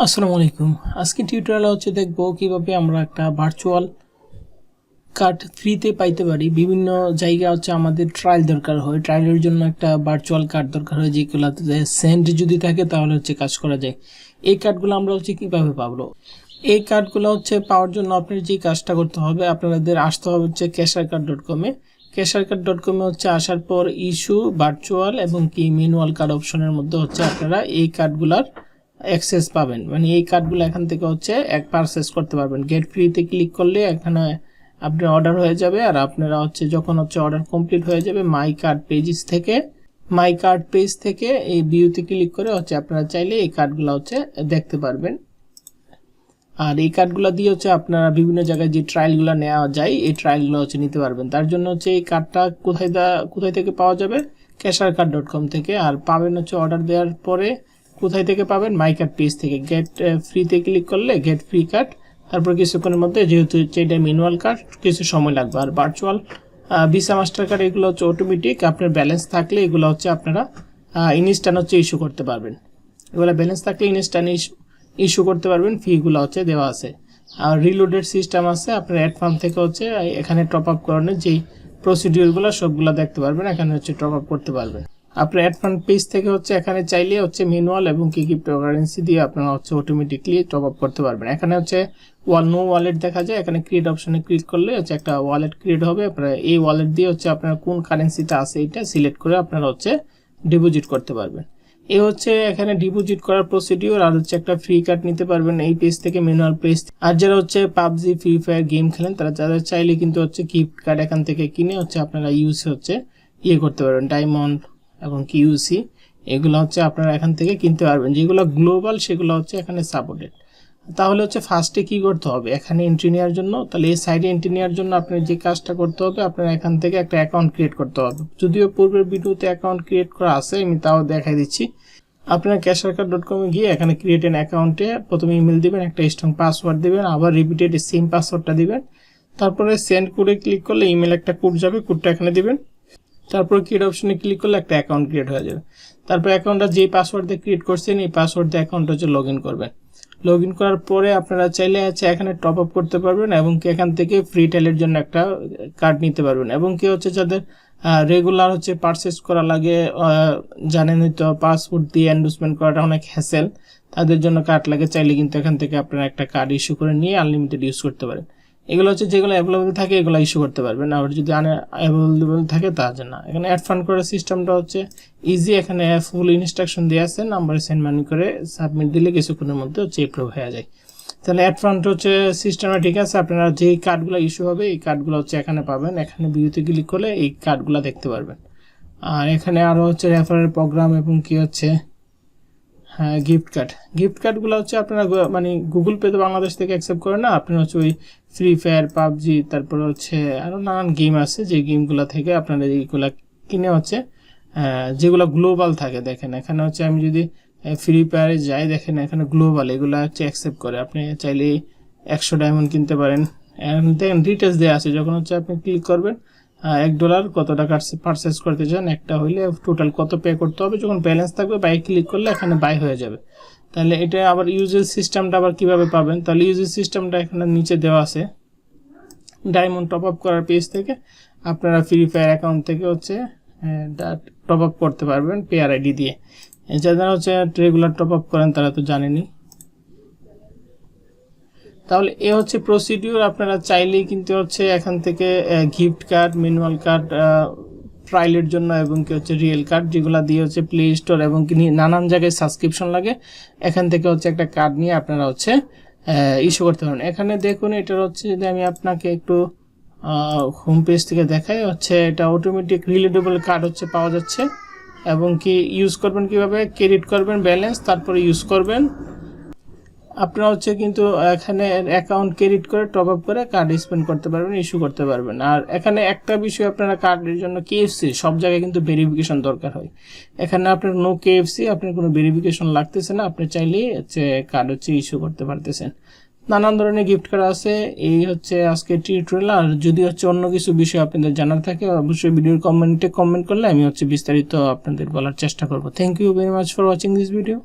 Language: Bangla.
আসসালামু আলাইকুম। আজকে টিউটোরিয়ালে দেখব কিভাবে আমরা একটা ভার্চুয়াল কার্ড ফ্রিতে পাইতে পারি। বিভিন্ন জায়গায় আমাদের ট্রায়াল দরকার হয়, ট্রায়ালের জন্য একটা ভার্চুয়াল কার্ড দরকার হয়, যেগুলোতে সেন্ট যদি থাকে তাহলে কাজ করা যায়। এই কার্ডগুলো আমরা কিভাবে পাবো? এই কার্ডগুলো পাওয়ার জন্য আপনার যে কাজটা করতে হবে, আপনাদের আসতে হবে cashier.com-এ। cashier.com-এ আসার পর ইস্যু ভার্চুয়াল এবং কি ম্যানুয়াল কার্ড অপশনের মধ্যে আপনারা এই কার্ডগুলার অ্যাক্সেস পাবেন, মানে এই কার্ডগুলো এখান থেকে এক পারচেজ করতে পারবেন। গেট ফ্রিতে ক্লিক করলে এখানে আপনার অর্ডার হয়ে যাবে, আর আপনারা যখন অর্ডার কমপ্লিট হয়ে যাবে মাই কার্ড পেজ থেকে এই ভিউতে ক্লিক করে আপনারা চাইলে এই কার্ডগুলো দেখতে পারবেন। আর এই কার্ডগুলো দিয়ে আপনারা বিভিন্ন জায়গায় যে ট্রায়ালগুলো নেওয়া যায় এই ট্রায়ালগুলো নিতে পারবেন। তার জন্য এই কার্ডটা কোথায় থেকে পাওয়া যাবে? cashier.com থেকে। আর পাবেন অর্ডার দেওয়ার পরে কোথায় থেকে পাবেন? মাই কার্ড পেজ থেকে। গেট ফ্রিতে ক্লিক করলে গেট ফ্রি কার্ড, তারপর কিছুক্ষণের মধ্যে, যেহেতু এটা ম্যানুয়াল কার্ড কিছু সময় লাগবে। আর ভার্চুয়াল ভিসা মাস্টার কার্ড এগুলো অটোমেটিক, আপনার ব্যালেন্স থাকলে এগুলো আপনারা ইনস্ট্যান্ট ইস্যু করতে পারবেন। এগুলো ব্যালেন্স থাকলে ইনস্ট্যান্ট ইস্যু করতে পারবেন, ফিগুলো দেওয়া আছে। আর রিলোডেড সিস্টেম আছে, আপনার অ্যাড ফার্ম থেকে এখানে টপ আপ করানোর যেই প্রসিডিউরগুলো সবগুলো দেখতে পারবেন, এখানে টপ আপ করতে পারবেন। আপনার অ্যাড ফান্ড পেজ থেকে এখানে চাইলে ম্যানুয়াল এবং কি ক্রিপ্টোকারেন্সি দিয়ে আপনারা অটোমেটিকলি টপ আপ করতে পারবেন। এখানে নো ওয়ালেট দেখা যায়, এখানে ক্রিয়েট অপশনে ক্লিক করলে একটা ওয়ালেট ক্রিয়েট হবে। আপনারা এই ওয়ালেট দিয়ে আপনার কোন কারেন্সিটা আছে এটা সিলেক্ট করে আপনারা ডিপোজিট করতে পারবেন। এই এখানে ডিপোজিট করার প্রসিডিউর। আর একটা ফ্রি কার্ড নিতে পারবেন এই পেজ থেকে, ম্যানুয়াল পেজ। আর যারা পাবজি ফ্রি ফায়ার গেম খেলেন তারা যাদের চাইলে কিন্তু গিফট কার্ড এখান থেকে কিনে আপনারা ইউজ করতে পারবেন। ডায়মন্ড এবং কি ইউসি এগুলো আপনারা এখান থেকে কিনতে পারবেন। যেগুলো গ্লোবাল সেগুলো এখানে সাপোর্টেড। তাহলে ফার্স্টে কি করতে হবে? এখানে এন্ট্রি নেওয়ার জন্য, তাহলে এই সাইডে এন্ট্রি নেওয়ার জন্য আপনার যে কাজটা করতে হবে, আপনার এখান থেকে একটা অ্যাকাউন্ট ক্রিয়েট করতে হবে। যদিও পূর্বের ভিডিওতে অ্যাকাউন্ট ক্রিয়েট করা আছে, আমি তাও দেখাই দিচ্ছি। আপনারা cashier.com-এ গিয়ে এখানে ক্রিয়েট অ্যান অ্যাকাউন্টে প্রথমে ইমেল দিবেন, একটা স্ট্রং পাসওয়ার্ড দিবেন, আবার রিপিটেড সেম পাসওয়ার্ডটা দিবেন। তারপরে সেন্ড কোডে ক্লিক করলে ইমেল একটা কোড যাবে, কোডটা এখানে দিবেন। তারপর ক্রিয়েট অপশনে ক্লিক করলে একটা অ্যাকাউন্ট ক্রিয়েট হয়ে যাবে। তারপর অ্যাকাউন্টটা যে পাসওয়ার্ড দিয়ে ক্রিয়েট করছেন এই পাসওয়ার্ড দিয়ে অ্যাকাউন্টটা লগ ইন করবেন। লগ ইন করার পরে আপনারা চাইলে এখানে টপ আপ করতে পারবেন এবং কি এখান থেকে ফ্রি ট্রায়ালের জন্য একটা কার্ড নিতে পারবেন। এবং কি যাদের রেগুলার পারচেস করা লাগে, জানেন হয়তো পাসপোর্ট দিয়ে এন্ডোর্সমেন্ট করাটা অনেক হ্যাসেল, তাদের জন্য কার্ড লাগে। চাইলে কিন্তু এখান থেকে আপনারা একটা কার্ড ইস্যু করে নিয়ে আনলিমিটেড ইউজ করতে পারেন। এগুলো যেগুলো অ্যাভেলেবল থাকে এগুলো ইস্যু করতে পারবেন, আর যদি আনঅ্যাভেলেবল থাকে তার জন্য। এখানে অ্যাড ফান্ড করার সিস্টেমটা ইজি। এখানে ফুল ইনস্ট্রাকশন দেওয়া আছে, নাম্বারে সেন্ড মানি করে সাবমিট দিলে কিছুক্ষণের মধ্যে এপ্রুভ হয়ে যায়। তাহলে অ্যাড ফান্ড সিস্টেমটা ঠিক আছে। আপনারা যেই কার্ডগুলো ইস্যু হবে এই কার্ডগুলো এখানে পাবেন। এখানে ভিউতে ক্লিক করলে এই কার্ডগুলো দেখতে পারবেন। আর এখানে আরও রেফারেল প্রোগ্রাম এবং কি হ্যাঁ গিফট কার্ডগুলো আপনারা মানে গুগল পে তো বাংলাদেশ থেকে অ্যাকসেপ্ট করে না। আপনারা ওই ফ্রি ফায়ার, পাবজি, তারপর আরও নানান গেম আছে, যে গেমগুলো থেকে আপনারা এইগুলো কিনে যেগুলো গ্লোবাল থাকে। দেখেন এখানে আমি যদি ফ্রি ফায়ারে যাই, দেখেন এখানে গ্লোবাল এগুলো অ্যাকসেপ্ট করে। আপনি চাইলে 100 ডায়মন্ড কিনতে পারেন। দেখেন ডিটেলস দেওয়া আছে। যখন আপনি ক্লিক করবেন $1 কত টাকা পারচেস করতে চান, একটা হইলে টোটাল কত পে করতে হবে, যখন ব্যালেন্স থাকবে বাই ক্লিক করলে এখানে বাই হয়ে যাবে। তাহলে এটা আবার ইউজের সিস্টেমটা আবার কিভাবে পাবেন? তাহলে ইউজের সিস্টেমটা এখানে নিচে দেওয়া আছে। ডায়মন্ড টপ আপ করার পেজ থেকে আপনারা ফ্রি ফায়ার অ্যাকাউন্ট থেকে টপ আপ করতে পারবেন পেয়ার আইডি দিয়ে। যারা রেগুলার টপ আপ করেন তারা তো জানেনই। তাহলে এ প্রসিডিউর। আপনারা চাইলেই কিন্তু এখান থেকে গিফট কার্ড, ম্যানুয়াল কার্ড ট্রায়ালের জন্য এবং কি রিয়েল কার্ড, যেগুলো দিয়ে প্লে স্টোর এবং কি নানান জায়গায় সাবস্ক্রিপশন লাগে, এখান থেকে একটা কার্ড নিয়ে আপনারা ইস্যু করতে পারেন। এখানে দেখুন এটার যদি আমি আপনাকে একটু হোম পেজ থেকে দেখাই, এটা অটোমেটিক রিলেটেবল কার্ড পাওয়া যাচ্ছে। এবং কি ইউজ করবেন কিভাবে? ক্রেডিট করবেন ব্যালেন্স, তারপরে ইউজ করবেন। আপনারা কিন্তু এখানে অ্যাকাউন্ট ক্রেডিট করে টপ আপ করে কার্ড স্পেন্ড করতে পারবেন, ইস্যু করতে পারবেন। আর এখানে একটা বিষয়, আপনারা কার্ডের জন্য কেএফসি সব জায়গায় কিন্তু ভেরিফিকেশন দরকার হয়। এখানে আপনার নো কেএফসি, আপনার কোনো ভেরিফিকেশন লাগতেছে না, আপনি চাইলেই কার্ড ইস্যু করতে পারতেছেন। নানান ধরনের গিফট কার্ড আছে। এই আজকে টিউটোরিয়াল। আর যদি অন্য কিছু বিষয় আপনাদের জানার থাকে অবশ্যই ভিডিওর কমেন্টে কমেন্ট করলে আমি বিস্তারিত আপনাদের বলার চেষ্টা করব। Thank you very much for watching this video.